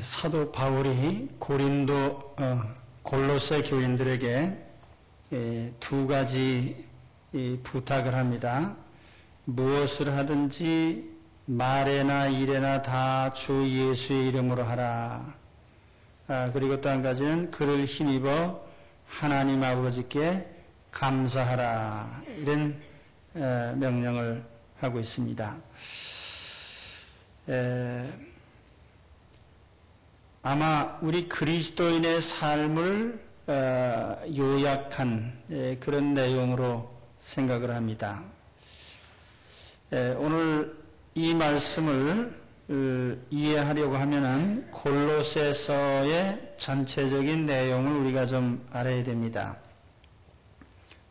사도 바울이 골로새 교인들에게 두 가지 부탁을 합니다. 무엇을 하든지 말에나 일에나 다 주 예수의 이름으로 하라. 그리고 또 한 가지는 그를 힘입어 하나님 아버지께 감사하라. 이런 명령을 하고 있습니다. 아마 우리 그리스도인의 삶을 요약한 그런 내용으로 생각을 합니다. 오늘 이 말씀을 이해하려고 하면은 골로새서의 전체적인 내용을 우리가 좀 알아야 됩니다.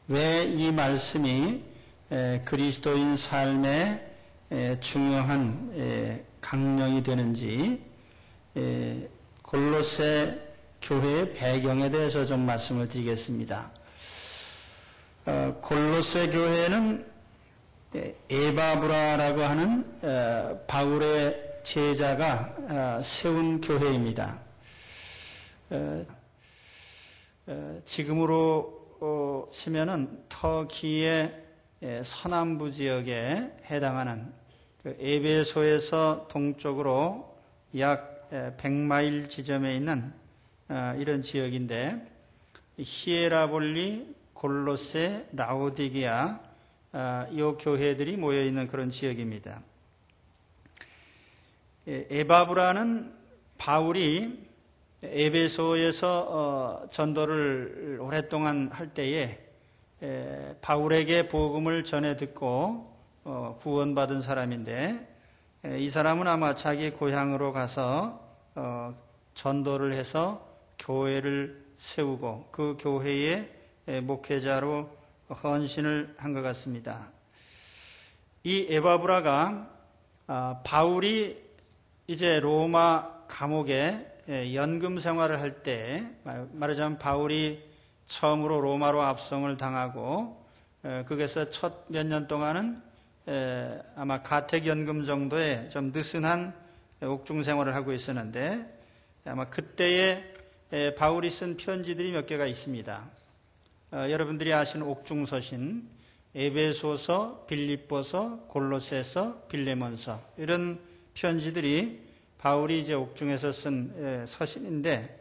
왜 이 말씀이 그리스도인 삶에 중요한 강령이 되는지 골로새 교회의 배경에 대해서 좀 말씀을 드리겠습니다. 골로새 교회는 에바브라라고 하는 바울의 제자가 세운 교회입니다. 지금으로 치면은 터키의 서남부 지역에 해당하는 에베소에서 동쪽으로 약 100마일 지점에 있는 이런 지역인데, 히에라볼리, 골로새, 라오디게아 이 교회들이 모여있는 그런 지역입니다. 에바브라는 바울이 에베소에서 전도를 오랫동안 할 때에 바울에게 복음을 전해 듣고 구원받은 사람인데, 이 사람은 아마 자기 고향으로 가서 전도를 해서 교회를 세우고 그 교회의 목회자로 헌신을 한 것 같습니다. 이 에바브라가 바울이 이제 로마 감옥에 연금 생활을 할 때, 말하자면 바울이 처음으로 로마로 압송을 당하고 거기서 첫 몇 년 동안은 아마 가택연금 정도의 좀 느슨한 옥중 생활을 하고 있었는데, 아마 그때에 바울이 쓴 편지들이 몇 개가 있습니다. 여러분들이 아시는 옥중서신, 에베소서, 빌립보서, 골로새서, 빌레몬서, 이런 편지들이 바울이 이제 옥중에서 쓴 서신인데,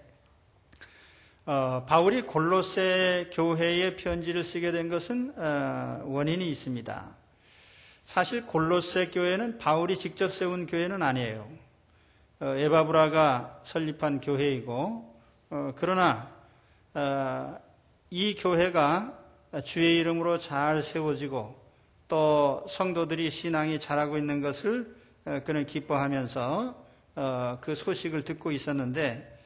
바울이 골로새 교회에 편지를 쓰게 된 것은 원인이 있습니다. 사실 골로새 교회는 바울이 직접 세운 교회는 아니에요. 에바브라가 설립한 교회이고, 그러나 이 교회가 주의 이름으로 잘 세워지고 또 성도들이 신앙이 자라고 있는 것을 그는 기뻐하면서 그 소식을 듣고 있었는데,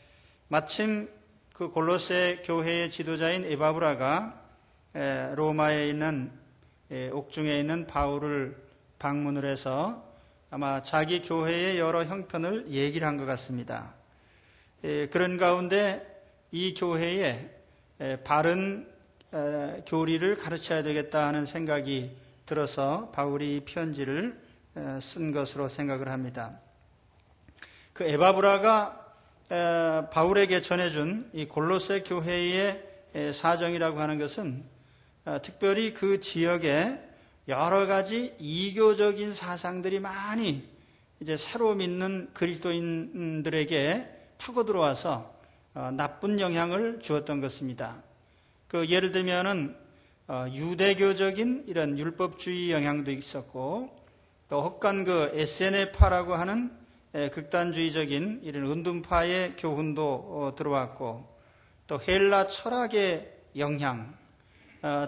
마침 그 골로새 교회의 지도자인 에바브라가 로마에 있는 옥중에 있는 바울을 방문을 해서 아마 자기 교회의 여러 형편을 얘기를 한 것 같습니다. 그런 가운데 이 교회에 바른 교리를 가르쳐야 되겠다 하는 생각이 들어서 바울이 편지를 쓴 것으로 생각을 합니다. 그 에바브라가 바울에게 전해준 이 골로새 교회의 사정이라고 하는 것은 특별히 그 지역에 여러 가지 이교적인 사상들이 많이 이제 새로 믿는 그리스도인들에게 파고 들어와서 나쁜 영향을 주었던 것입니다. 그 예를 들면은 유대교적인 이런 율법주의 영향도 있었고, 또 혹간 그 SNF파라고 하는 극단주의적인 이런 은둔파의 교훈도 들어왔고, 또 헬라 철학의 영향,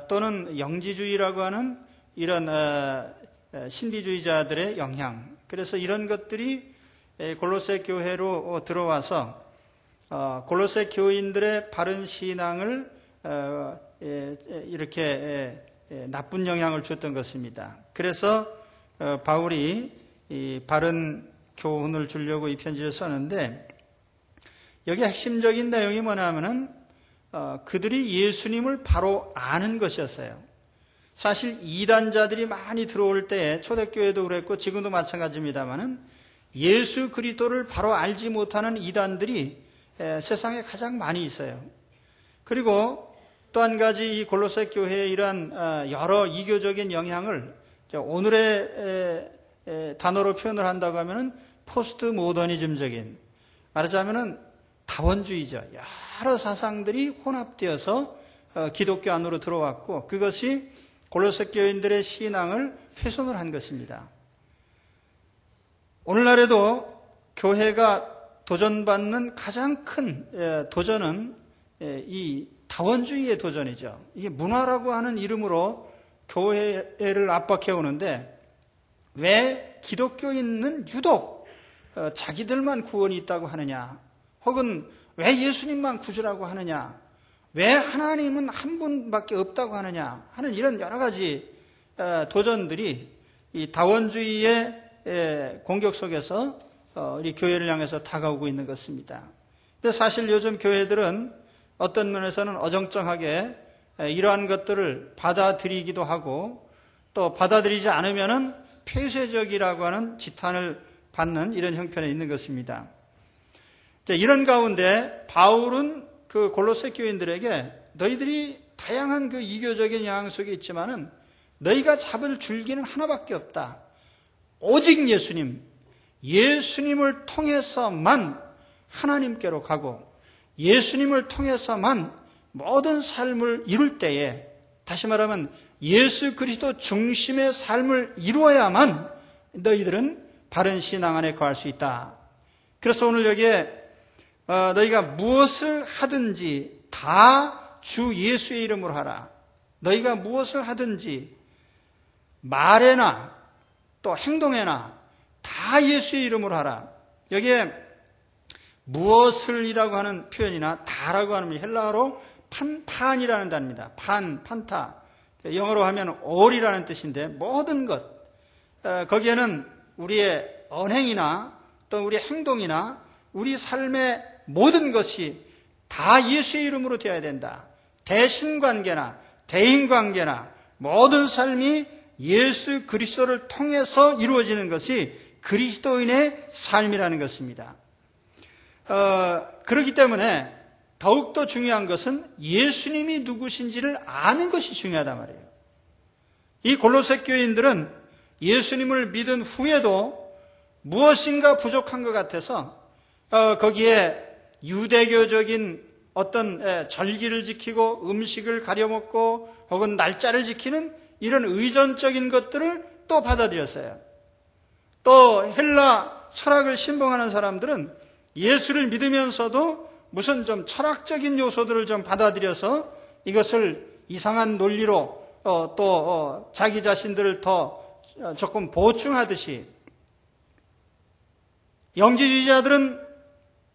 또는 영지주의라고 하는 이런 신비주의자들의 영향, 그래서 이런 것들이 골로새 교회로 들어와서 골로새 교인들의 바른 신앙을 이렇게 나쁜 영향을 줬던 것입니다. 그래서 바울이 이 바른 교훈을 주려고 이 편지를 썼는데, 여기 핵심적인 내용이 뭐냐면은 그들이 예수님을 바로 아는 것이었어요. 사실 이단자들이 많이 들어올 때에 초대교회도 그랬고 지금도 마찬가지입니다만은 예수 그리스도를 바로 알지 못하는 이단들이 세상에 가장 많이 있어요. 그리고 또 한 가지 이 골로새 교회의 이러한 여러 이교적인 영향을 오늘의 단어로 표현을 한다고 하면은 포스트 모더니즘적인, 말하자면은 다원주의죠. 여러 사상들이 혼합되어서 기독교 안으로 들어왔고, 그것이 골로새 교인들의 신앙을 훼손을 한 것입니다. 오늘날에도 교회가 도전받는 가장 큰 도전은 이 다원주의의 도전이죠. 이게 문화라고 하는 이름으로 교회를 압박해 오는데, 왜 기독교인은 유독 자기들만 구원이 있다고 하느냐, 혹은 왜 예수님만 구주라고 하느냐, 왜 하나님은 한 분밖에 없다고 하느냐 하는 이런 여러 가지 도전들이 이 다원주의의 공격 속에서 우리 교회를 향해서 다가오고 있는 것입니다. 근데 사실 요즘 교회들은 어떤 면에서는 어정쩡하게 이러한 것들을 받아들이기도 하고, 또 받아들이지 않으면은 폐쇄적이라고 하는 지탄을 받는 이런 형편에 있는 것입니다. 이런 가운데 바울은 그 골로새 교인들에게 너희들이 다양한 그 이교적인 영향 속에 있지만은 너희가 잡을 줄기는 하나밖에 없다. 오직 예수님을 통해서만 하나님께로 가고, 예수님을 통해서만 모든 삶을 이룰 때에, 다시 말하면 예수 그리스도 중심의 삶을 이루어야만 너희들은 바른 신앙 안에 거할 수 있다. 그래서 오늘 여기에 너희가 무엇을 하든지 다 주 예수의 이름으로 하라. 너희가 무엇을 하든지 말에나 또 행동에나 다 예수의 이름으로 하라. 여기에 무엇을이라고 하는 표현이나 다라고 하는 헬라어로 판이라는 단어입니다. 판타. 영어로 하면 all이라는 뜻인데, 모든 것. 거기에는 우리의 언행이나 또 우리 행동이나 우리 삶의 모든 것이 다 예수의 이름으로 되어야 된다. 대신관계나 대인관계나 모든 삶이 예수 그리스도를 통해서 이루어지는 것이 그리스도인의 삶이라는 것입니다. 그렇기 때문에 더욱더 중요한 것은 예수님이 누구신지를 아는 것이 중요하단 말이에요. 이 골로새 교인들은 예수님을 믿은 후에도 무엇인가 부족한 것 같아서 거기에 유대교적인 어떤 절기를 지키고 음식을 가려먹고 혹은 날짜를 지키는 이런 의존적인 것들을 또 받아들였어요. 또 헬라 철학을 신봉하는 사람들은 예수를 믿으면서도 무슨 좀 철학적인 요소들을 좀 받아들여서 이것을 이상한 논리로 또 자기 자신들을 더 조금 보충하듯이, 영지주의자들은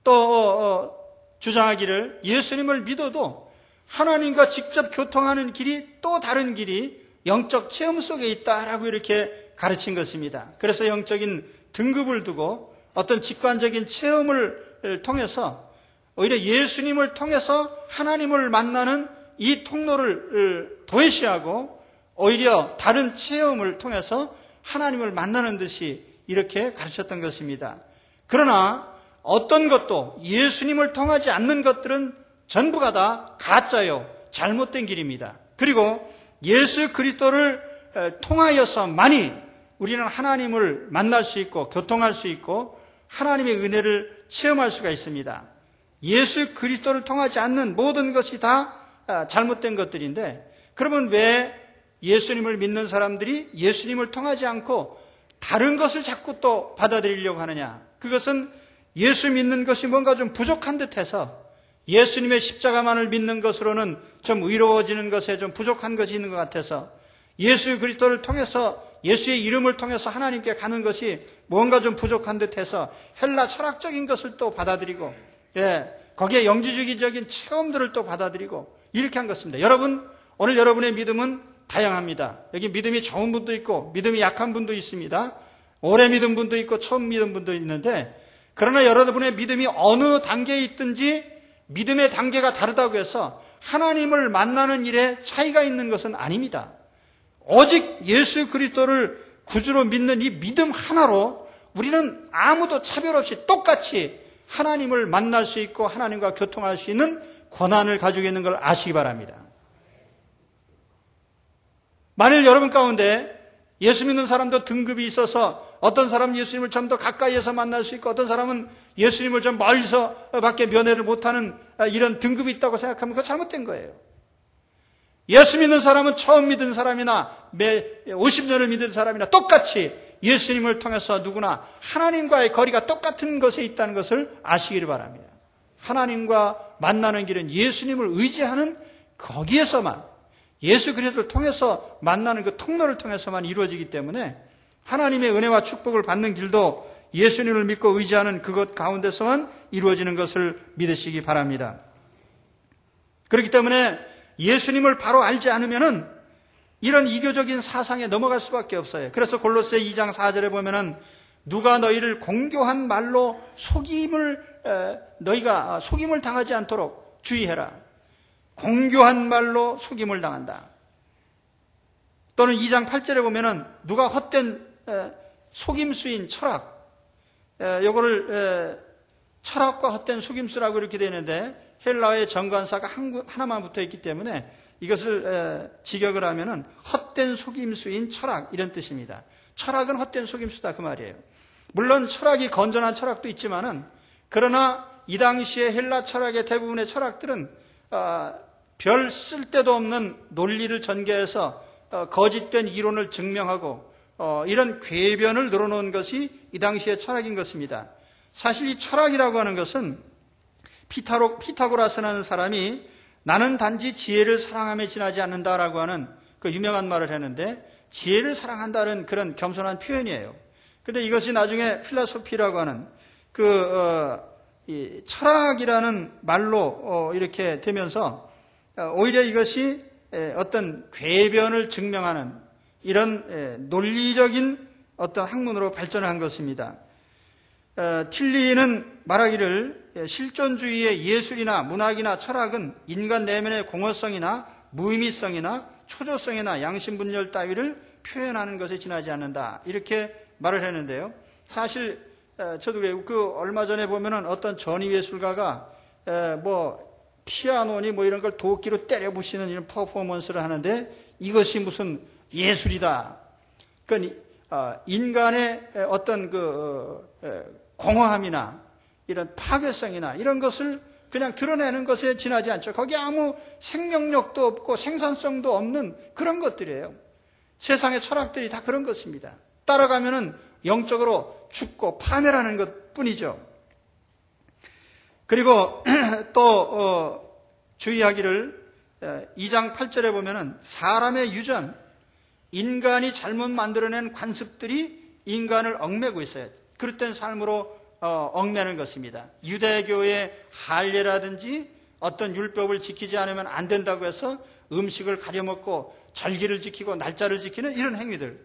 또 주장하기를 예수님을 믿어도 하나님과 직접 교통하는 길이 또 다른 길이 영적 체험 속에 있다라고 이렇게 가르친 것입니다. 그래서 영적인 등급을 두고 어떤 직관적인 체험을 통해서 오히려 예수님을 통해서 하나님을 만나는 이 통로를 도외시하고 오히려 다른 체험을 통해서 하나님을 만나는 듯이 이렇게 가르쳤던 것입니다. 그러나 어떤 것도 예수님을 통하지 않는 것들은 전부가 다 가짜요, 잘못된 길입니다. 그리고 예수 그리스도를 통하여서만이 우리는 하나님을 만날 수 있고 교통할 수 있고 하나님의 은혜를 체험할 수가 있습니다. 예수 그리스도를 통하지 않는 모든 것이 다 잘못된 것들인데, 그러면 왜 예수님을 믿는 사람들이 예수님을 통하지 않고 다른 것을 자꾸 또 받아들이려고 하느냐? 그것은 예수 믿는 것이 뭔가 좀 부족한 듯해서, 예수님의 십자가만을 믿는 것으로는 좀 의로워지는 것에 좀 부족한 것이 있는 것 같아서, 예수 그리스도를 통해서 예수의 이름을 통해서 하나님께 가는 것이 뭔가 좀 부족한 듯해서 헬라 철학적인 것을 또 받아들이고, 거기에 영지주의적인 체험들을 또 받아들이고 이렇게 한 것입니다. 여러분, 오늘 여러분의 믿음은 다양합니다. 여기 믿음이 좋은 분도 있고 믿음이 약한 분도 있습니다. 오래 믿은 분도 있고 처음 믿은 분도 있는데, 그러나 여러분의 믿음이 어느 단계에 있든지 믿음의 단계가 다르다고 해서 하나님을 만나는 일에 차이가 있는 것은 아닙니다. 오직 예수 그리스도를 구주로 믿는 이 믿음 하나로 우리는 아무도 차별 없이 똑같이 하나님을 만날 수 있고 하나님과 교통할 수 있는 권한을 가지고 있는 걸 아시기 바랍니다. 만일 여러분 가운데 예수 믿는 사람도 등급이 있어서 어떤 사람은 예수님을 좀 더 가까이에서 만날 수 있고 어떤 사람은 예수님을 좀 멀리서 밖에 면회를 못하는 이런 등급이 있다고 생각하면 그거 잘못된 거예요. 예수 믿는 사람은 처음 믿은 사람이나 50년을 믿은 사람이나 똑같이 예수님을 통해서 누구나 하나님과의 거리가 똑같은 것에 있다는 것을 아시기를 바랍니다. 하나님과 만나는 길은 예수님을 의지하는 거기에서만, 예수 그리스도를 통해서 만나는 그 통로를 통해서만 이루어지기 때문에 하나님의 은혜와 축복을 받는 길도 예수님을 믿고 의지하는 그것 가운데서만 이루어지는 것을 믿으시기 바랍니다. 그렇기 때문에 예수님을 바로 알지 않으면은 이런 이교적인 사상에 넘어갈 수밖에 없어요. 그래서 골로새 2장 4절에 보면은 누가 너희를 공교한 말로 너희가 속임을 당하지 않도록 주의해라. 공교한 말로 속임을 당한다. 또는 2장 8절에 보면은 누가 헛된 속임수인 철학, 요거를 철학과 헛된 속임수라고 이렇게 되는데 헬라어의 정관사가 하나만 붙어 있기 때문에 이것을 직역을 하면은 헛된 속임수인 철학 이런 뜻입니다. 철학은 헛된 속임수다 그 말이에요. 물론 철학이 건전한 철학도 있지만은 그러나 이 당시에 헬라 철학의 대부분의 철학들은 별 쓸데도 없는 논리를 전개해서 거짓된 이론을 증명하고 이런 궤변을 늘어놓은 것이 이 당시의 철학인 것입니다. 사실 이 철학이라고 하는 것은 피타고라스라는 사람이 나는 단지 지혜를 사랑함에 지나지 않는다라고 하는 그 유명한 말을 했는데 지혜를 사랑한다는 그런 겸손한 표현이에요. 근데 이것이 나중에 필라소피라고 하는 이 철학이라는 말로 이렇게 되면서 오히려 이것이 어떤 궤변을 증명하는 이런 논리적인 어떤 학문으로 발전한 것입니다. 틸리는 말하기를 실존주의의 예술이나 문학이나 철학은 인간 내면의 공허성이나 무의미성이나 초조성이나 양심분열 따위를 표현하는 것에 지나지 않는다. 이렇게 말을 했는데요. 사실 저도 얼마 전에 보면은 어떤 전위예술가가 피아노니 이런 걸 도끼로 때려 부시는 이런 퍼포먼스를 하는데 이것이 무슨 예술이다. 그러니까 인간의 어떤 공허함이나 이런 파괴성이나 이런 것을 그냥 드러내는 것에 지나지 않죠. 거기에 아무 생명력도 없고 생산성도 없는 그런 것들이에요. 세상의 철학들이 다 그런 것입니다. 따라가면은 영적으로 죽고 파멸하는 것 뿐이죠. 그리고 또 주의하기를 2장 8절에 보면은 사람의 유전, 인간이 잘못 만들어낸 관습들이 인간을 얽매고 있어요. 그릇된 삶으로 얽매는 것입니다. 유대교의 할례라든지 어떤 율법을 지키지 않으면 안 된다고 해서 음식을 가려먹고 절기를 지키고 날짜를 지키는 이런 행위들.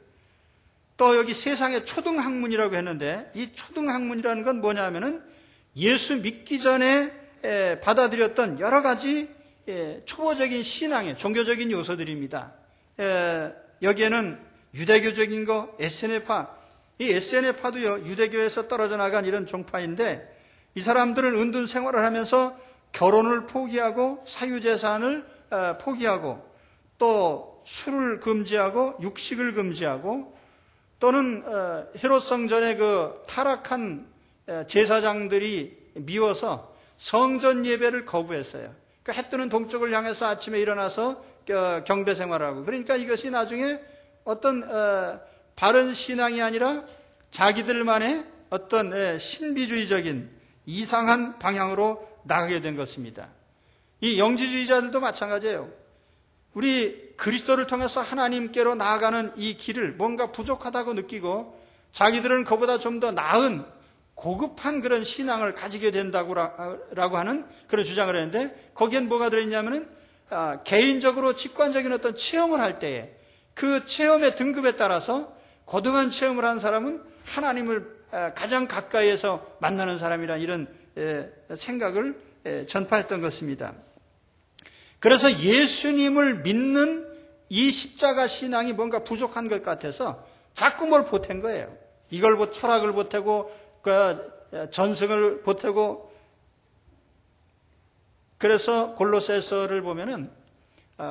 또 여기 세상의 초등학문이라고 했는데 이 초등학문이라는 건 뭐냐면은 예수 믿기 전에 받아들였던 여러 가지 초보적인 신앙의 종교적인 요소들입니다. 여기에는 유대교적인 거, SNF파, 이 SNF파도요 유대교에서 떨어져 나간 이런 종파인데 이 사람들은 은둔 생활을 하면서 결혼을 포기하고 사유재산을 포기하고 또 술을 금지하고 육식을 금지하고 또는 헤롯 성전의 그 타락한 제사장들이 미워서 성전 예배를 거부했어요. 그러니까 해 뜨는 동쪽을 향해서 아침에 일어나서 경배 생활하고 그러니까 이것이 나중에 어떤 바른 신앙이 아니라 자기들만의 어떤 신비주의적인 이상한 방향으로 나가게 된 것입니다. 이 영지주의자들도 마찬가지예요. 우리 그리스도를 통해서 하나님께로 나아가는 이 길을 뭔가 부족하다고 느끼고 자기들은 그보다 좀 더 나은 고급한 그런 신앙을 가지게 된다고 하는 그런 주장을 했는데 거기엔 뭐가 들어있냐면은 개인적으로 직관적인 어떤 체험을 할 때에 그 체험의 등급에 따라서 고등한 체험을 한 사람은 하나님을 가장 가까이에서 만나는 사람이라는 이런 생각을 전파했던 것입니다. 그래서 예수님을 믿는 이 십자가 신앙이 뭔가 부족한 것 같아서 자꾸 뭘 보탠 거예요. 이걸 철학을 보태고 그 전승을 보태고, 그래서 골로새서를 보면은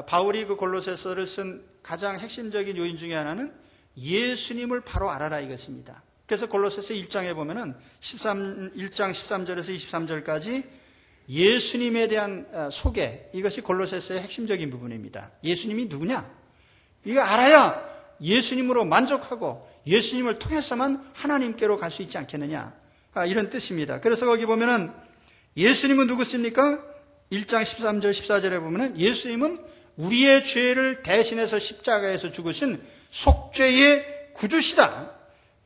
바울이 그 골로새서를 쓴 가장 핵심적인 요인 중에 하나는 예수님을 바로 알아라 이것입니다. 그래서 골로새서 1장에 보면은 1장 13절에서 23절까지 예수님에 대한 소개, 이것이 골로새서의 핵심적인 부분입니다. 예수님이 누구냐? 이거 알아야 예수님으로 만족하고 예수님을 통해서만 하나님께로 갈 수 있지 않겠느냐, 이런 뜻입니다. 그래서 거기 보면은 예수님은 누구십니까? 1장 13절 14절에 보면은 예수님은 우리의 죄를 대신해서 십자가에서 죽으신 속죄의 구주시다.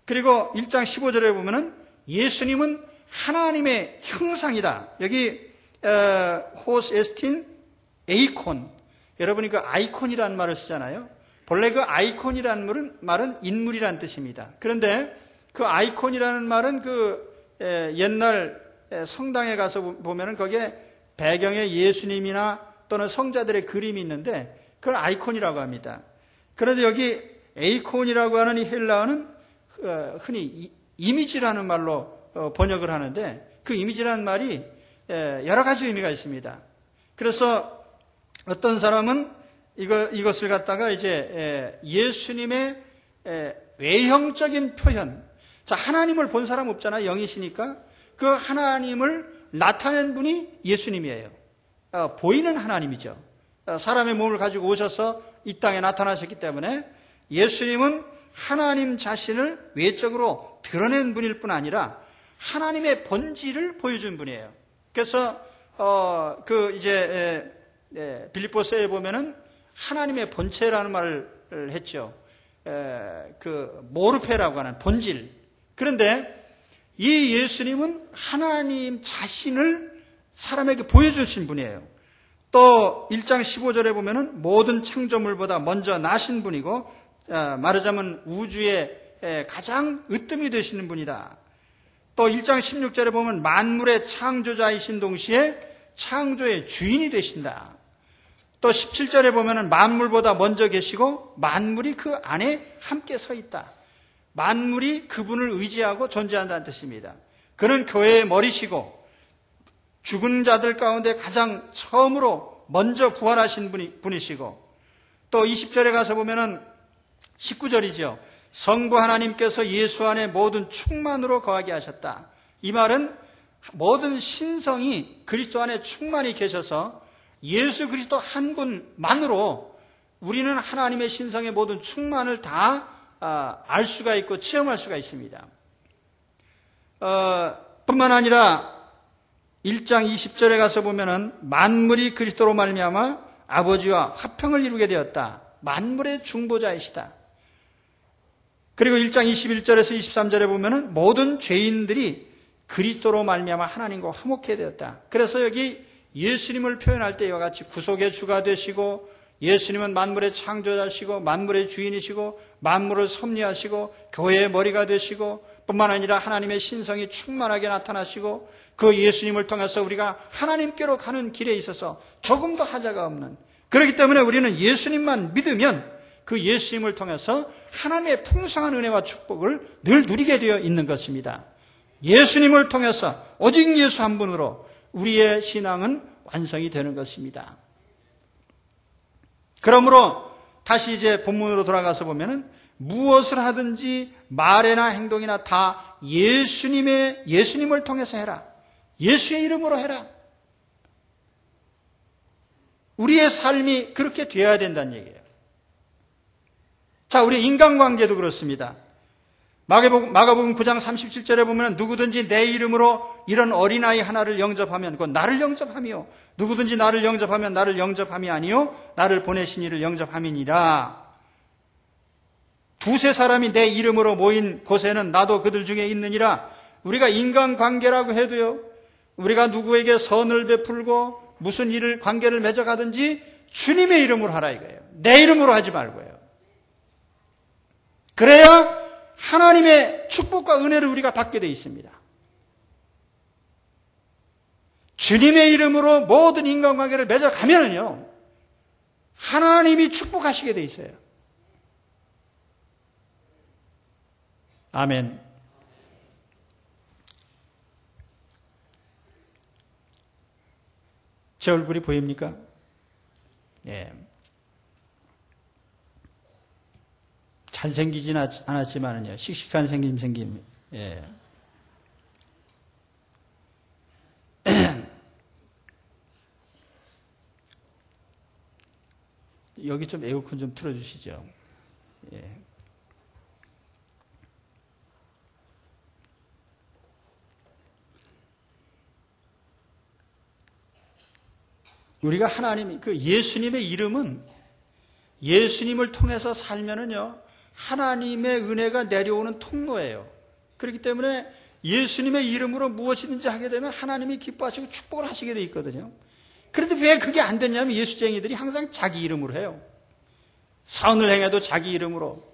그리고 1장 15절에 보면은 예수님은 하나님의 형상이다. 여기 호스 에스틴 에이콘, 여러분이 그 아이콘이라는 말을 쓰잖아요. 본래 그 아이콘이라는 말은 인물이라는 뜻입니다. 그런데 그 아이콘이라는 말은 그 옛날 성당에 가서 보면은 거기에 배경에 예수님이나 또는 성자들의 그림이 있는데 그걸 아이콘이라고 합니다. 그런데 여기 에이콘이라고 하는 이 헬라어는 흔히 이미지라는 말로 번역을 하는데, 그 이미지라는 말이 여러 가지 의미가 있습니다. 그래서 어떤 사람은 이것을 갖다가 이제 예수님의 외형적인 표현, 자, 하나님을 본 사람 없잖아요. 영이시니까. 그 하나님을 나타낸 분이 예수님이에요. 보이는 하나님이죠. 사람의 몸을 가지고 오셔서 이 땅에 나타나셨기 때문에 예수님은 하나님 자신을 외적으로 드러낸 분일 뿐 아니라 하나님의 본질을 보여준 분이에요. 그래서 빌립보서에 보면은 하나님의 본체라는 말을 했죠. 그 모르페라고 하는 본질. 그런데 이 예수님은 하나님 자신을 사람에게 보여주신 분이에요. 또 1장 15절에 보면은 모든 창조물보다 먼저 나신 분이고, 말하자면 우주의 가장 으뜸이 되시는 분이다. 또 1장 16절에 보면 만물의 창조자이신 동시에 창조의 주인이 되신다. 또 17절에 보면은 만물보다 먼저 계시고 만물이 그 안에 함께 서 있다. 만물이 그분을 의지하고 존재한다는 뜻입니다. 그는 교회의 머리시고 죽은 자들 가운데 가장 처음으로 먼저 부활하신 분이시고, 또 20절에 가서 보면은 19절이죠. 성부 하나님께서 예수 안에 모든 충만으로 거하게 하셨다. 이 말은 모든 신성이 그리스도 안에 충만히 계셔서 예수 그리스도 한 분만으로 우리는 하나님의 신성의 모든 충만을 다 알 수가 있고 체험할 수가 있습니다. 뿐만 아니라 1장 20절에 가서 보면은 만물이 그리스도로 말미암아 아버지와 화평을 이루게 되었다. 만물의 중보자이시다. 그리고 1장 21절에서 23절에 보면은 모든 죄인들이 그리스도로 말미암아 하나님과 화목해 되었다. 그래서 여기 예수님을 표현할 때 이와 같이 구속의 주가 되시고, 예수님은 만물의 창조자시고 만물의 주인이시고 만물을 섭리하시고 교회의 머리가 되시고, 뿐만 아니라 하나님의 신성이 충만하게 나타나시고, 그 예수님을 통해서 우리가 하나님께로 가는 길에 있어서 조금도 하자가 없는, 그렇기 때문에 우리는 예수님만 믿으면 그 예수님을 통해서 하나님의 풍성한 은혜와 축복을 늘 누리게 되어 있는 것입니다. 예수님을 통해서 오직 예수 한 분으로 우리의 신앙은 완성이 되는 것입니다. 그러므로 다시 이제 본문으로 돌아가서 보면은 무엇을 하든지 말이나 행동이나 다 예수님을 통해서 해라. 예수의 이름으로 해라. 우리의 삶이 그렇게 되어야 된다는 얘기예요. 자, 우리 인간관계도 그렇습니다. 마가복음 9장 37절에 보면 누구든지 내 이름으로 이런 어린아이 하나를 영접하면 그건 나를 영접함이요, 누구든지 나를 영접하면 나를 영접함이 아니요 나를 보내신 이를 영접함이니라. 두세 사람이 내 이름으로 모인 곳에는 나도 그들 중에 있느니라. 우리가 인간관계라고 해도요, 우리가 누구에게 선을 베풀고 무슨 일을 관계를 맺어가든지 주님의 이름으로 하라 이거예요. 내 이름으로 하지 말고요. 그래야 하나님의 축복과 은혜를 우리가 받게 되어 있습니다. 주님의 이름으로 모든 인간관계를 맺어가면은요, 하나님이 축복하시게 되어 있어요. 아멘. 제 얼굴이 보입니까? 예. 잘생기진 않았지만은요, 씩씩한 생김. 예. 여기 좀 에어컨 좀 틀어주시죠. 예. 우리가 예수님의 이름은 예수님을 통해서 살면은요, 하나님의 은혜가 내려오는 통로예요. 그렇기 때문에 예수님의 이름으로 무엇이든지 하게 되면 하나님이 기뻐하시고 축복을 하시게 돼 있거든요. 그런데 왜 그게 안 됐냐면 예수쟁이들이 항상 자기 이름으로 해요. 선을 행해도 자기 이름으로,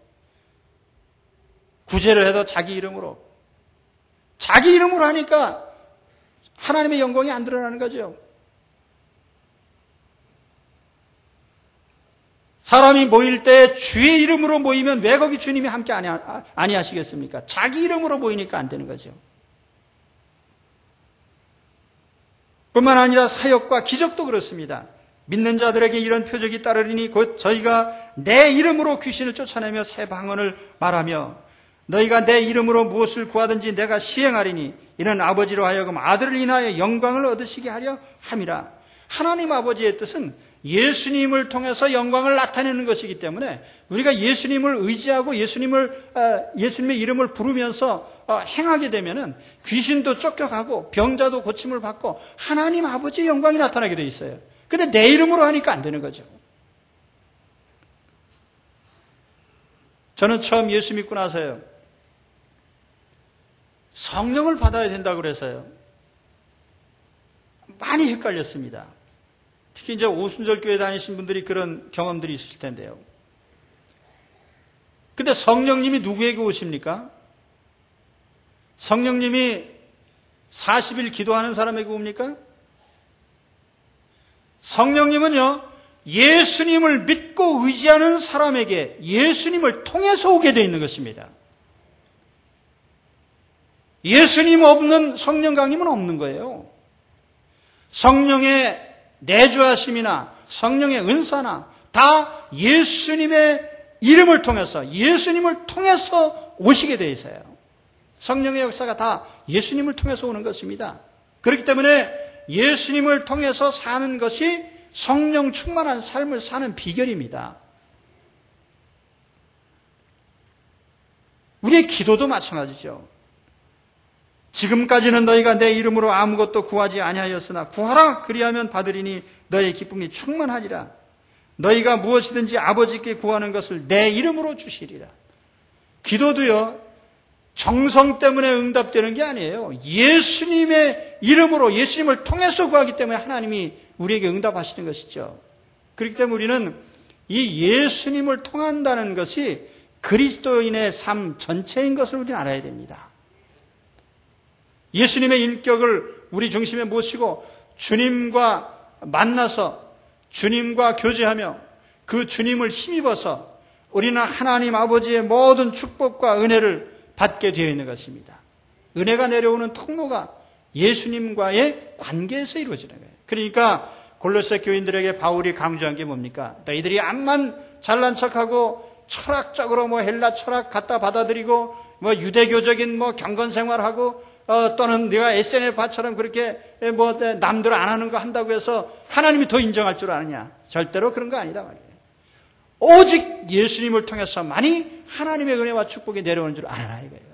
구제를 해도 자기 이름으로 하니까 하나님의 영광이 안 드러나는 거죠. 사람이 모일 때 주의 이름으로 모이면 왜 거기 주님이 함께 아니하시겠습니까? 자기 이름으로 모이니까 안 되는 거죠. 뿐만 아니라 사역과 기적도 그렇습니다. 믿는 자들에게 이런 표적이 따르리니 곧 저희가 내 이름으로 귀신을 쫓아내며 새 방언을 말하며 너희가 내 이름으로 무엇을 구하든지 내가 시행하리니 이는 아버지로 하여금 아들을 인하여 영광을 얻으시게 하려 함이라. 하나님 아버지의 뜻은 예수님을 통해서 영광을 나타내는 것이기 때문에 우리가 예수님을 의지하고 예수님의 이름을 부르면서 행하게 되면은 귀신도 쫓겨가고 병자도 고침을 받고 하나님 아버지의 영광이 나타나게 돼 있어요. 근데 내 이름으로 하니까 안 되는 거죠. 저는 처음 예수 믿고 나서요, 성령을 받아야 된다고 그래서요, 많이 헷갈렸습니다. 특히 이제 오순절 교회 다니신 분들이 그런 경험들이 있으실 텐데요. 근데 성령님이 누구에게 오십니까? 성령님이 40일 기도하는 사람에게 옵니까? 성령님은요, 예수님을 믿고 의지하는 사람에게 예수님을 통해서 오게 되어 있는 것입니다. 예수님 없는 성령 강림은 없는 거예요. 성령의 내주하심이나 성령의 은사나 다 예수님의 이름을 통해서, 예수님을 통해서 오시게 되어 있어요. 성령의 역사가 다 예수님을 통해서 오는 것입니다. 그렇기 때문에 예수님을 통해서 사는 것이 성령 충만한 삶을 사는 비결입니다. 우리의 기도도 마찬가지죠. 지금까지는 너희가 내 이름으로 아무것도 구하지 아니하였으나 구하라 그리하면 받으리니 너의 기쁨이 충만하리라. 너희가 무엇이든지 아버지께 구하는 것을 내 이름으로 주시리라. 기도도요, 정성 때문에 응답되는 게 아니에요. 예수님의 이름으로, 예수님을 통해서 구하기 때문에 하나님이 우리에게 응답하시는 것이죠. 그렇기 때문에 우리는 이 예수님을 통한다는 것이 그리스도인의 삶 전체인 것을 우리는 알아야 됩니다. 예수님의 인격을 우리 중심에 모시고 주님과 만나서 주님과 교제하며 그 주님을 힘입어서 우리는 하나님 아버지의 모든 축복과 은혜를 받게 되어 있는 것입니다. 은혜가 내려오는 통로가 예수님과의 관계에서 이루어지는 거예요. 그러니까 골로새 교인들에게 바울이 강조한 게 뭡니까? 너희들이 암만 잘난 척하고 철학적으로 헬라 철학 갖다 받아들이고 유대교적인 경건 생활하고 또는 네가 SNF파처럼 그렇게 남들 안 하는 거 한다고 해서 하나님이 더 인정할 줄 아느냐? 절대로 그런 거 아니다 말이에요. 오직 예수님을 통해서만이 하나님의 은혜와 축복이 내려오는 줄 알아라 이거예요.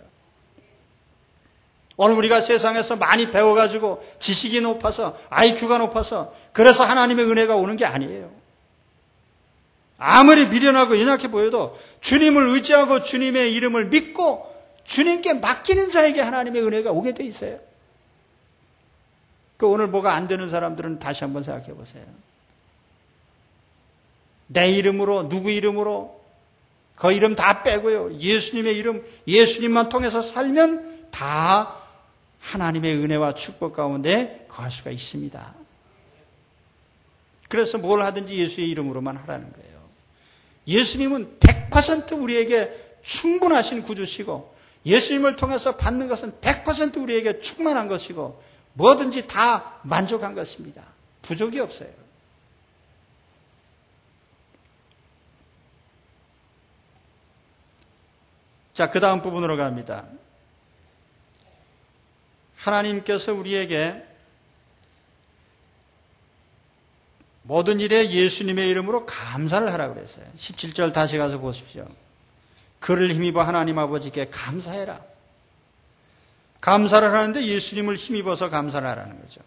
오늘 우리가 세상에서 많이 배워가지고 지식이 높아서 IQ가 높아서 그래서 하나님의 은혜가 오는 게 아니에요. 아무리 미련하고 연약해 보여도 주님을 의지하고 주님의 이름을 믿고 주님께 맡기는 자에게 하나님의 은혜가 오게 돼 있어요. 오늘 뭐가 안 되는 사람들은 다시 한번 생각해 보세요. 내 이름으로, 누구 이름으로, 그 이름 다 빼고요. 예수님의 이름, 예수님만 통해서 살면 다 하나님의 은혜와 축복 가운데 거할 수가 있습니다. 그래서 뭘 하든지 예수의 이름으로만 하라는 거예요. 예수님은 100% 우리에게 충분하신 구주시고 예수님을 통해서 받는 것은 100% 우리에게 충만한 것이고 뭐든지 다 만족한 것입니다. 부족이 없어요. 자, 그 다음 부분으로 갑니다. 하나님께서 우리에게 모든 일에 예수님의 이름으로 감사를 하라고 그랬어요. 17절 다시 가서 보십시오. 그를 힘입어 하나님 아버지께 감사해라. 감사를 하는데 예수님을 힘입어서 감사를 하라는 거죠.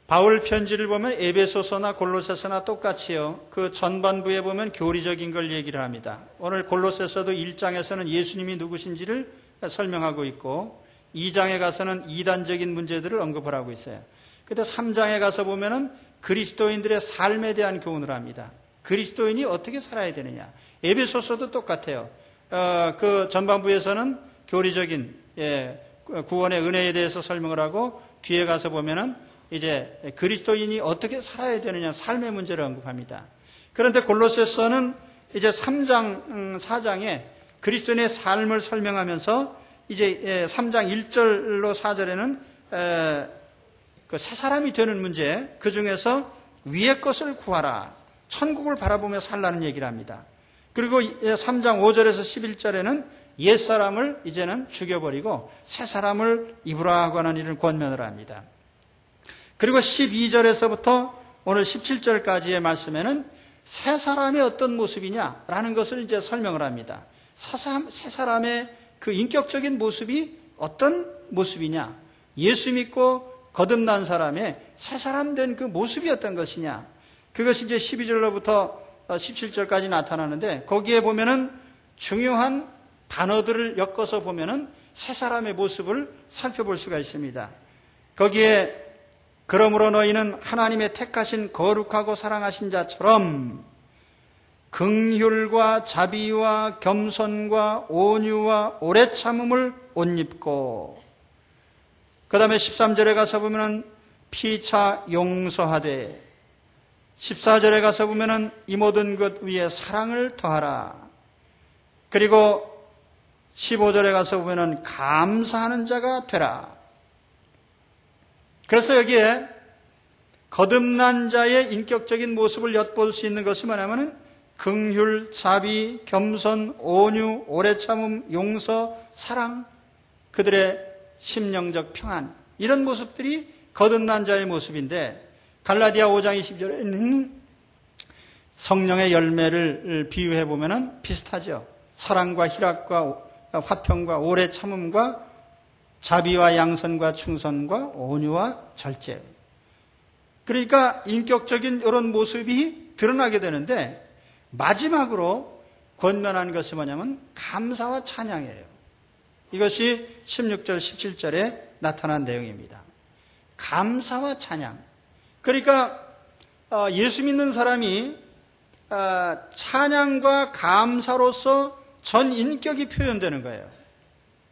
바울 편지를 보면 에베소서나 골로새서나 똑같이요. 그 전반부에 보면 교리적인 걸 얘기를 합니다. 오늘 골로새서도 1장에서는 예수님이 누구신지를 설명하고 있고 2장에 가서는 이단적인 문제들을 언급을 하고 있어요. 그때 3장에 가서 보면은 그리스도인들의 삶에 대한 교훈을 합니다. 그리스도인이 어떻게 살아야 되느냐. 에베소서도 똑같아요. 그 전반부에서는 교리적인 구원의 은혜에 대해서 설명을 하고 뒤에 가서 보면은 이제 그리스도인이 어떻게 살아야 되느냐 삶의 문제를 언급합니다. 그런데 골로새서는 이제 3장, 4장에 그리스도인의 삶을 설명하면서 이제 3장 1절로 4절에는 그 새 사람이 되는 문제, 그 중에서 위의 것을 구하라. 천국을 바라보며 살라는 얘기를 합니다. 그리고 3장 5절에서 11절에는 옛사람을 이제는 죽여버리고 새 사람을 입으라고 하는 이런 권면을 합니다. 그리고 12절에서부터 오늘 17절까지의 말씀에는 새 사람의 어떤 모습이냐라는 것을 이제 설명을 합니다. 새 사람의 그 인격적인 모습이 어떤 모습이냐, 예수 믿고 거듭난 사람의 새 사람 된 그 모습이 어떤 것이냐, 그것이 이제 12절로부터 17절까지 나타나는데 거기에 보면은 중요한 단어들을 엮어서 보면은 새 사람의 모습을 살펴볼 수가 있습니다. 거기에 그러므로 너희는 하나님의 택하신 거룩하고 사랑하신 자처럼 긍휼과 자비와 겸손과 온유와 오래 참음을 옷 입고, 그 다음에 13절에 가서 보면은 피차 용서하되, 14절에 가서 보면은 이 모든 것 위에 사랑을 더하라. 그리고 15절에 가서 보면은 감사하는 자가 되라. 그래서 여기에 거듭난 자의 인격적인 모습을 엿볼 수 있는 것이 뭐냐면은 긍휼, 자비, 겸손, 온유, 오래 참음, 용서, 사랑, 그들의 심령적 평안, 이런 모습들이 거듭난 자의 모습인데, 갈라디아 5장 20절에는 성령의 열매를 비유해 보면은 비슷하죠. 사랑과 희락과 화평과 오래 참음과 자비와 양선과 충선과 온유와 절제. 그러니까 인격적인 이런 모습이 드러나게 되는데, 마지막으로 권면한 것이 뭐냐면 감사와 찬양이에요. 이것이 16절, 17절에 나타난 내용입니다. 감사와 찬양. 그러니까 예수 믿는 사람이 찬양과 감사로서 전 인격이 표현되는 거예요.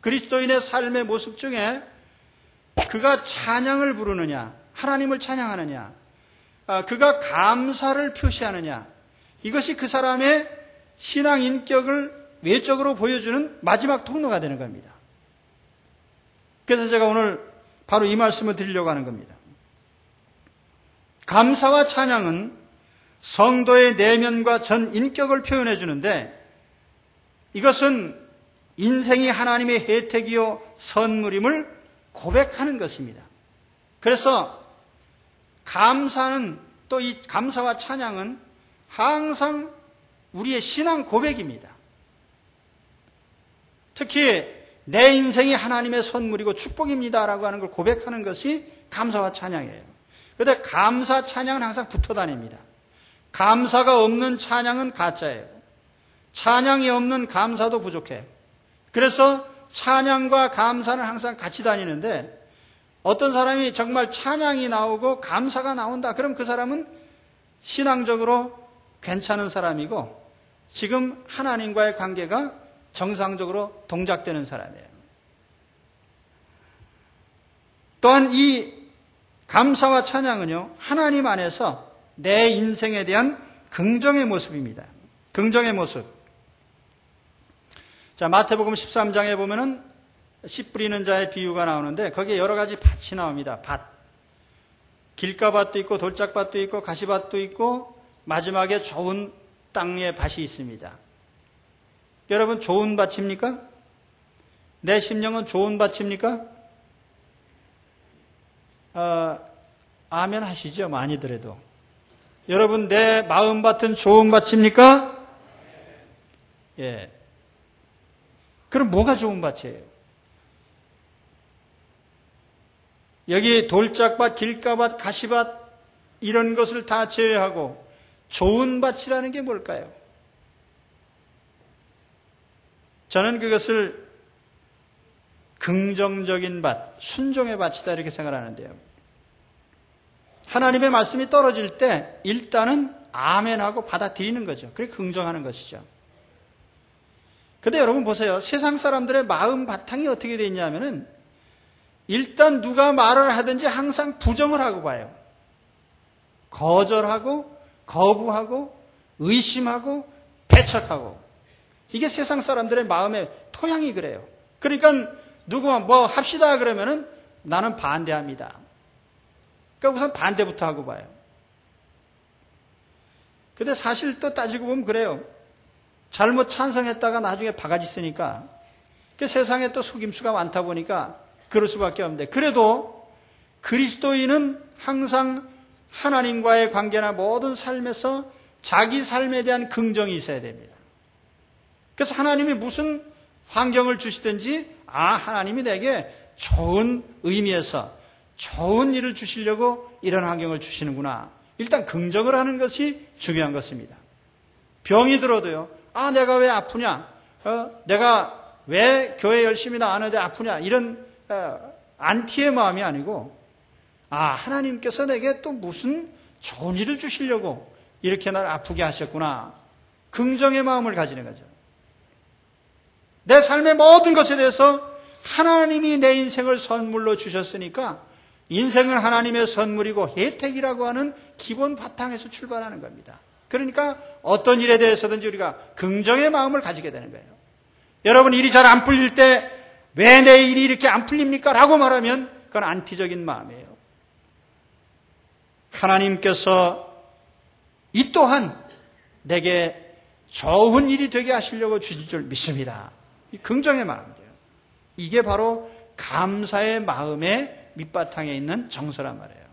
그리스도인의 삶의 모습 중에 그가 찬양을 부르느냐, 하나님을 찬양하느냐, 그가 감사를 표시하느냐, 이것이 그 사람의 신앙 인격을 외적으로 보여주는 마지막 통로가 되는 겁니다. 그래서 제가 오늘 바로 이 말씀을 드리려고 하는 겁니다. 감사와 찬양은 성도의 내면과 전 인격을 표현해 주는데, 이것은 인생이 하나님의 혜택이요 선물임을 고백하는 것입니다. 그래서 감사는, 또 이 감사와 찬양은 항상 우리의 신앙 고백입니다. 특히 내 인생이 하나님의 선물이고 축복입니다라고 하는 걸 고백하는 것이 감사와 찬양이에요. 그런데 감사, 찬양은 항상 붙어 다닙니다. 감사가 없는 찬양은 가짜예요. 찬양이 없는 감사도 부족해요. 그래서 찬양과 감사는 항상 같이 다니는데, 어떤 사람이 정말 찬양이 나오고 감사가 나온다, 그럼 그 사람은 신앙적으로 괜찮은 사람이고 지금 하나님과의 관계가 정상적으로 동작되는 사람이에요. 또한 이 감사와 찬양은요, 하나님 안에서 내 인생에 대한 긍정의 모습입니다. 긍정의 모습. 자, 마태복음 13장에 보면은 씨 뿌리는 자의 비유가 나오는데 거기에 여러 가지 밭이 나옵니다. 밭. 길가밭도 있고 돌짝밭도 있고 가시밭도 있고 마지막에 좋은 땅의 밭이 있습니다. 여러분, 좋은 밭입니까? 내 심령은 좋은 밭입니까? 아멘 하시죠, 많이들에도. 여러분, 내 마음밭은 좋은 밭입니까? 예. 그럼 뭐가 좋은 밭이에요? 여기 돌짝밭, 길가밭, 가시밭 이런 것을 다 제외하고 좋은 밭이라는 게 뭘까요? 저는 그것을 긍정적인 밭, 순종의 밭이다 이렇게 생각하는데요. 하나님의 말씀이 떨어질 때 일단은 아멘하고 받아들이는 거죠. 그게 긍정하는 것이죠. 근데 여러분 보세요. 세상 사람들의 마음 바탕이 어떻게 되어 있냐면은 일단 누가 말을 하든지 항상 부정을 하고 봐요. 거절하고 거부하고 의심하고 배척하고. 이게 세상 사람들의 마음의 토양이 그래요. 그러니까 누구가 뭐 합시다 그러면은 나는 반대합니다. 그러니까 우선 반대부터 하고 봐요. 근데 사실 또 따지고 보면 그래요. 잘못 찬성했다가 나중에 바가지 쓰니까 그 세상에 또 속임수가 많다 보니까 그럴 수밖에 없는데, 그래도 그리스도인은 항상 하나님과의 관계나 모든 삶에서 자기 삶에 대한 긍정이 있어야 됩니다. 그래서 하나님이 무슨 환경을 주시든지 하나님이 내게 좋은 의미에서 좋은 일을 주시려고 이런 환경을 주시는구나. 일단 긍정을 하는 것이 중요한 것입니다. 병이 들어도요. 내가 왜 아프냐? 내가 왜 교회 열심히 나가는데 아프냐? 이런 안티의 마음이 아니고 하나님께서 내게 또 무슨 좋은 일을 주시려고 이렇게 날 아프게 하셨구나. 긍정의 마음을 가지는 거죠. 내 삶의 모든 것에 대해서 하나님이 내 인생을 선물로 주셨으니까 인생은 하나님의 선물이고 혜택이라고 하는 기본 바탕에서 출발하는 겁니다. 그러니까 어떤 일에 대해서든지 우리가 긍정의 마음을 가지게 되는 거예요. 여러분, 일이 잘 안 풀릴 때 왜 내 일이 이렇게 안 풀립니까? 라고 말하면 그건 안티적인 마음이에요. 하나님께서 이 또한 내게 좋은 일이 되게 하시려고 주실 줄 믿습니다. 이 긍정의 마음이에요. 이게 바로 감사의 마음의 밑바탕에 있는 정서란 말이에요.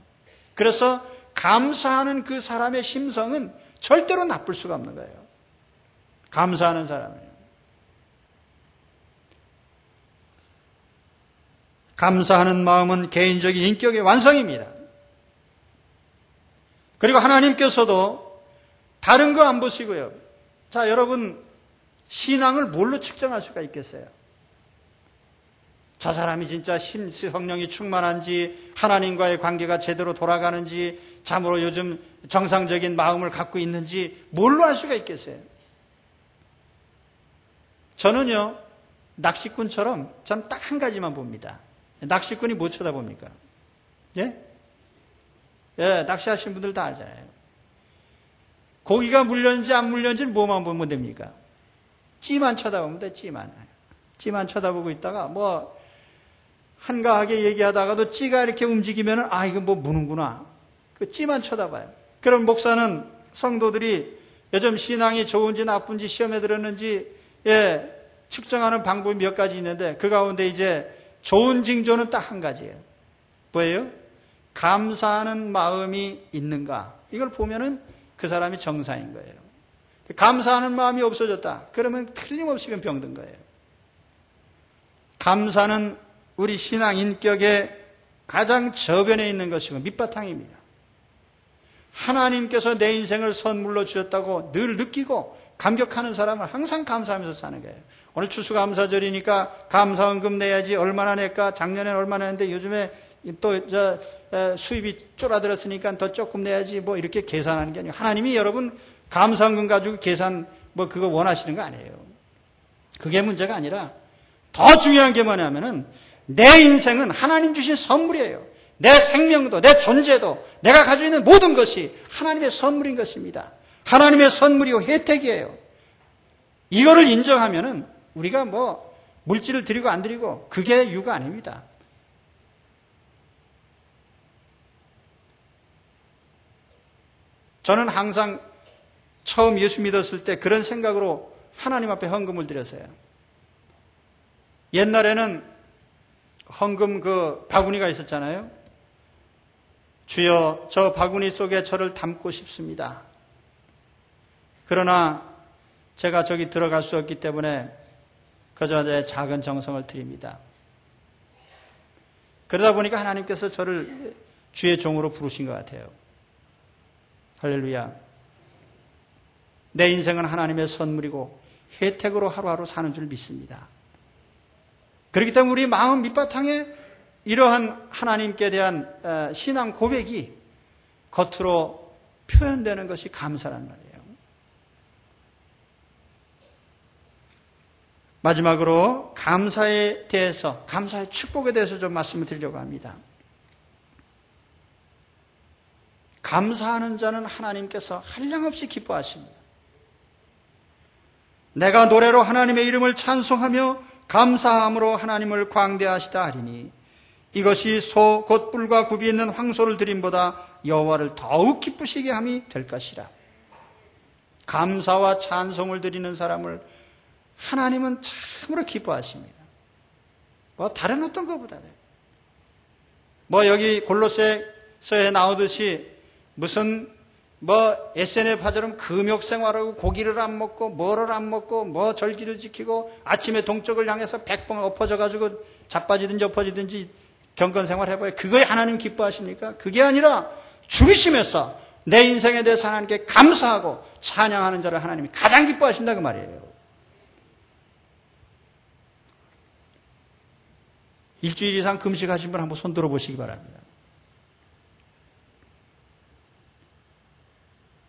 그래서 감사하는 그 사람의 심성은 절대로 나쁠 수가 없는 거예요. 감사하는 사람은. 감사하는 마음은 개인적인 인격의 완성입니다. 그리고 하나님께서도 다른 거 안 보시고요. 자, 여러분, 신앙을 뭘로 측정할 수가 있겠어요? 저 사람이 진짜 성령이 충만한지, 하나님과의 관계가 제대로 돌아가는지, 참으로 요즘 정상적인 마음을 갖고 있는지 뭘로 알 수가 있겠어요? 저는요, 낚시꾼처럼 전 딱 한 가지만 봅니다. 낚시꾼이 뭐 쳐다봅니까? 예? 예, 낚시하신 분들 다 알잖아요. 고기가 물렸는지 안 물렸는지 뭐만 보면 됩니까? 찌만 쳐다보면 돼, 찌만. 찌만 쳐다보고 있다가 한가하게 얘기하다가도 찌가 이렇게 움직이면은 이거 뭐 무는구나. 그 찌만 쳐다봐요. 그럼 목사는 성도들이 요즘 신앙이 좋은지 나쁜지 시험에 들었는지 측정하는 방법이 몇 가지 있는데 그 가운데 이제 좋은 징조는 딱 한 가지예요. 뭐예요? 감사하는 마음이 있는가? 이걸 보면은 그 사람이 정상인 거예요. 감사하는 마음이 없어졌다. 그러면 틀림없이 그건 병든 거예요. 감사는 우리 신앙 인격의 가장 저변에 있는 것이고 밑바탕입니다. 하나님께서 내 인생을 선물로 주셨다고 늘 느끼고 감격하는 사람은 항상 감사하면서 사는 거예요. 오늘 추수감사절이니까 감사원금 내야지, 얼마나 낼까? 작년에는 얼마나 했는데 요즘에 또 수입이 줄어들었으니까 더 조금 내야지, 뭐 이렇게 계산하는 게 아니고, 하나님이 여러분 감사원금 가지고 계산 그거 원하시는 거 아니에요. 그게 문제가 아니라 더 중요한 게 뭐냐면은 내 인생은 하나님 주신 선물이에요. 내 생명도, 내 존재도, 내가 가지고 있는 모든 것이 하나님의 선물인 것입니다. 하나님의 선물이고 혜택이에요. 이거를 인정하면은 우리가 뭐 물질을 드리고 안 드리고 그게 유가 아닙니다. 저는 항상 처음 예수 믿었을 때 그런 생각으로 하나님 앞에 헌금을 드렸어요. 옛날에는 헌금 그 바구니가 있었잖아요. 주여, 저 바구니 속에 저를 담고 싶습니다. 그러나 제가 저기 들어갈 수 없기 때문에 그저 내 작은 정성을 드립니다. 그러다 보니까 하나님께서 저를 주의 종으로 부르신 것 같아요. 할렐루야. 내 인생은 하나님의 선물이고 혜택으로 하루하루 사는 줄 믿습니다. 그렇기 때문에 우리 마음 밑바탕에 이러한 하나님께 대한 신앙 고백이 겉으로 표현되는 것이 감사란 말이에요. 마지막으로 감사에 대해서, 감사의 축복에 대해서 좀 말씀을 드리려고 합니다. 감사하는 자는 하나님께서 한량없이 기뻐하십니다. 내가 노래로 하나님의 이름을 찬송하며 감사함으로 하나님을 광대하시다 하리니 이것이 소 곧 뿔과 굽이 있는 황소를 드림보다 여호와를 더욱 기쁘시게 함이 될 것이라. 감사와 찬송을 드리는 사람을 하나님은 참으로 기뻐하십니다. 뭐 다른 어떤 것보다도. 뭐 여기 골로새서에 나오듯이 무슨 뭐 SNF파처럼 금욕 생활하고 고기를 안 먹고 뭐를 안 먹고 뭐 절기를 지키고 아침에 동쪽을 향해서 백봉 엎어져 가지고 자빠지든지 엎어지든지 경건 생활 해봐요. 그거에 하나님 기뻐하십니까? 그게 아니라 죽으시면서 내 인생에 대해서 하나님께 감사하고 찬양하는 자를 하나님이 가장 기뻐하신다 그 말이에요. 일주일 이상 금식하신 분 한번 손 들어보시기 바랍니다.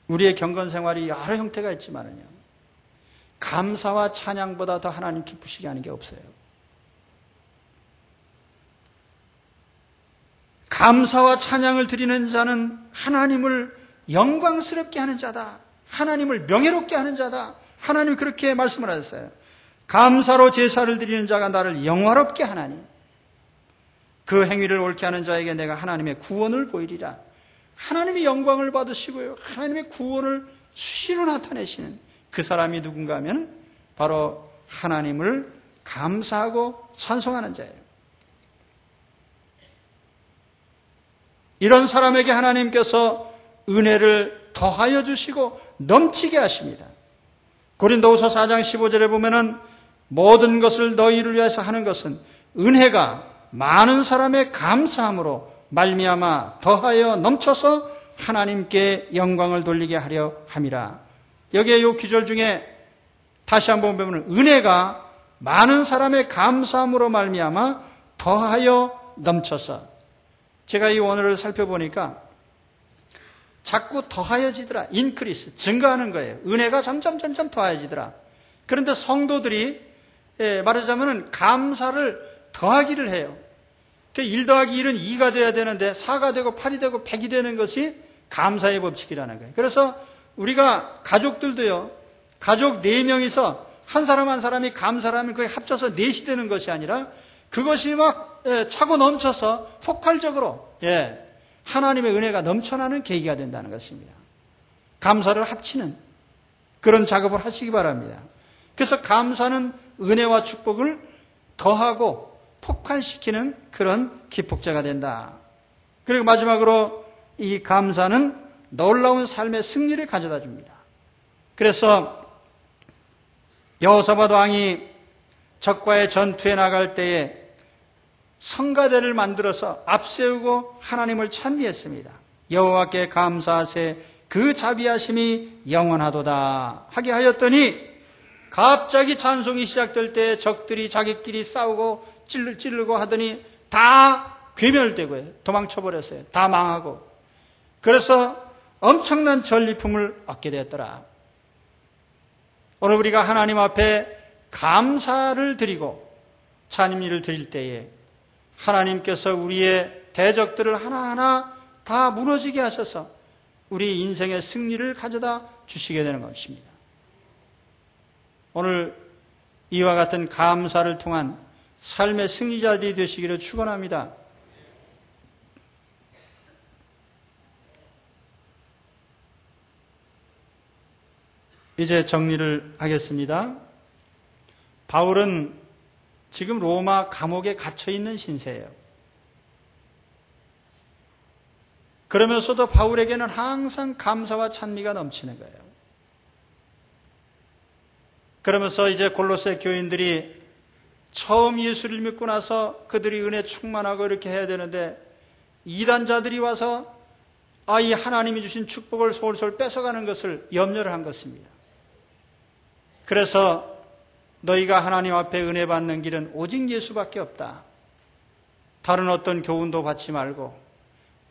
우리의 경건 생활이 여러 형태가 있지만요, 감사와 찬양보다 더 하나님 기쁘시게 하는 게 없어요. 감사와 찬양을 드리는 자는 하나님을 영광스럽게 하는 자다. 하나님을 명예롭게 하는 자다. 하나님이 그렇게 말씀을 하셨어요. 감사로 제사를 드리는 자가 나를 영화롭게 하나니 그 행위를 옳게 하는 자에게 내가 하나님의 구원을 보이리라. 하나님의 영광을 받으시고요, 하나님의 구원을 수시로 나타내시는 그 사람이 누군가 하면 바로 하나님을 감사하고 찬송하는 자예요. 이런 사람에게 하나님께서 은혜를 더하여 주시고 넘치게 하십니다. 고린도후서 4장 15절에 보면은 모든 것을 너희를 위해서 하는 것은 은혜가 많은 사람의 감사함으로 말미암아 더하여 넘쳐서 하나님께 영광을 돌리게 하려 함이라. 여기에 이 구절 중에 다시 한번 보면 은혜가 많은 사람의 감사함으로 말미암아 더하여 넘쳐서. 제가 이 원어를 살펴보니까 자꾸 더하여지더라. 인크리스, 증가하는 거예요. 은혜가 점점 더하여지더라. 그런데 성도들이 말하자면 감사를 더하기를 해요. 1 더하기 1은 2가 돼야 되는데 4가 되고 8이 되고 100이 되는 것이 감사의 법칙이라는 거예요. 그래서 우리가 가족들도요, 가족 4명이서 한 사람 한 사람이 감사를 하면 거의 합쳐서 4이 되는 것이 아니라 그것이 막 차고 넘쳐서 폭발적으로 하나님의 은혜가 넘쳐나는 계기가 된다는 것입니다. 감사를 합치는 그런 작업을 하시기 바랍니다. 그래서 감사는 은혜와 축복을 더하고 폭발시키는 그런 기폭제가 된다. 그리고 마지막으로 이 감사는 놀라운 삶의 승리를 가져다 줍니다. 그래서 여호사밧 왕이 적과의 전투에 나갈 때에 성가대를 만들어서 앞세우고 하나님을 찬미했습니다. 여호와께 감사하세 그 자비하심이 영원하도다 하게 하였더니 갑자기 찬송이 시작될 때 적들이 자기끼리 싸우고 찌르고 하더니 다 괴멸되고요, 도망쳐버렸어요. 다 망하고. 그래서 엄청난 전리품을 얻게 되었더라. 오늘 우리가 하나님 앞에 감사를 드리고 찬미를 드릴 때에 하나님께서 우리의 대적들을 하나하나 다 무너지게 하셔서 우리 인생의 승리를 가져다 주시게 되는 것입니다. 오늘 이와 같은 감사를 통한 삶의 승리자들이 되시기를 축원합니다. 이제 정리를 하겠습니다. 바울은 지금 로마 감옥에 갇혀 있는 신세예요. 그러면서도 바울에게는 항상 감사와 찬미가 넘치는 거예요. 그러면서 이제 골로새 교인들이 처음 예수를 믿고 나서 그들이 은혜 충만하고 이렇게 해야 되는데 이단자들이 와서 이 하나님이 주신 축복을 솔솔 뺏어가는 것을 염려를 한 것입니다. 그래서 너희가 하나님 앞에 은혜 받는 길은 오직 예수밖에 없다. 다른 어떤 교훈도 받지 말고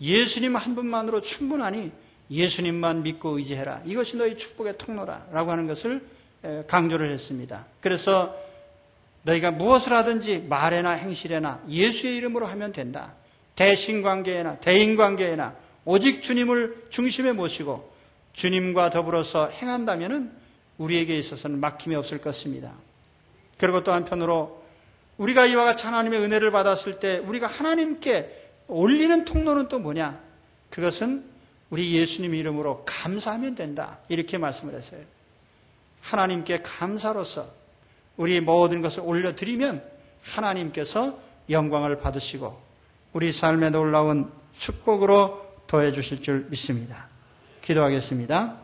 예수님 한 분만으로 충분하니 예수님만 믿고 의지해라. 이것이 너희 축복의 통로라 라고 하는 것을 강조를 했습니다. 그래서 너희가 무엇을 하든지 말에나 행실에나 예수의 이름으로 하면 된다. 대신관계에나 대인관계에나 오직 주님을 중심에 모시고 주님과 더불어서 행한다면 우리에게 있어서는 막힘이 없을 것입니다. 그리고 또 한편으로 우리가 이와 같이 하나님의 은혜를 받았을 때 우리가 하나님께 올리는 통로는 또 뭐냐? 그것은 우리 예수님 이름으로 감사하면 된다. 이렇게 말씀을 했어요. 하나님께 감사로서 우리 모든 것을 올려드리면 하나님께서 영광을 받으시고 우리 삶에 놀라운 축복으로 더해 주실 줄 믿습니다. 기도하겠습니다.